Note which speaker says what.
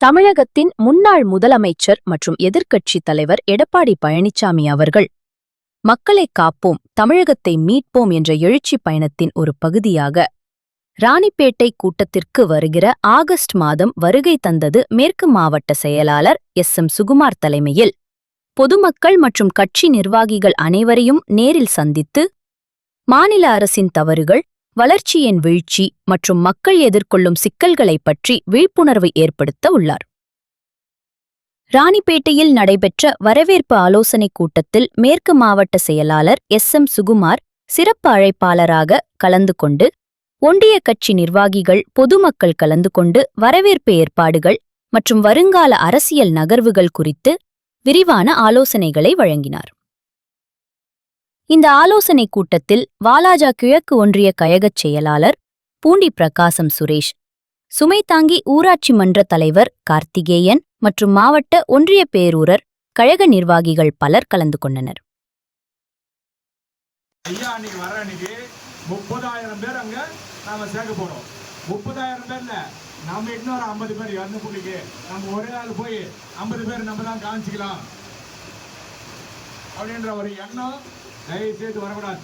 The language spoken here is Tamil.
Speaker 1: தமிழகத்தின் முன்னாள் முதலமைச்சர் மற்றும் எதிர்க்கட்சித் தலைவர் எடப்பாடி பழனிசாமி அவர்கள் மக்களை காப்போம், தமிழகத்தை மீட்போம் என்ற எழுச்சிப் பயணத்தின் ஒரு பகுதியாக ராணிப்பேட்டை கூட்டத்திற்கு வருகிற ஆகஸ்ட் மாதம் வருகை தந்தது. மேற்கு மாவட்ட செயலாளர் எம் சுகுமார் தலைமையில் பொதுமக்கள் மற்றும் கட்சி நிர்வாகிகள் அனைவரையும் நேரில் சந்தித்து மாநில அரசின் தவறுகள், வளர்ச்சியின் வீழ்ச்சி மற்றும் மக்கள் எதிர்கொள்ளும் சிக்கல்களைப் பற்றி விழிப்புணர்வு ஏற்படுத்த உள்ளார். ராணிப்பேட்டையில் நடைபெற்ற வரவேற்பு ஆலோசனைக் கூட்டத்தில் மேற்கு மாவட்ட செயலாளர் எம் சுகுமார் சிறப்பு அழைப்பாளராக கலந்து கொண்டு ஒன்றிய கட்சி நிர்வாகிகள், பொதுமக்கள் கலந்து கொண்டு வரவேற்பு ஏற்பாடுகள் மற்றும் வருங்கால அரசியல் நகர்வுகள் குறித்து விரிவான ஆலோசனைகளை வழங்கினார். இந்த ஆலோசனைக் கூட்டத்தில் வாலாஜா கிழக்கு ஒன்றிய கழகச் செயலாளர் பூண்டி பிரகாசம் சுரேஷ், சுமைதாங்கி ஊராட்சி மன்ற தலைவர் கார்த்திகேயன் மற்றும் மாவட்ட ஒன்றிய பேரூரர் கழக நிர்வாகிகள் பலர் கலந்து கொண்டனர்.
Speaker 2: 30,000 பேர் அங்க நாம சேர்க்க போறோம். 30,000 பேர்ல நாம இன்னொரு 50 பேர் இறந்து புள்ளிக்கு நம்ம ஒரே ஆள் போய் 50 பேர் நம்ம தான் காமிச்சிக்கலாம் அப்படின்ற ஒரு எண்ணம் தயவு செய்து வரக்கூடாது.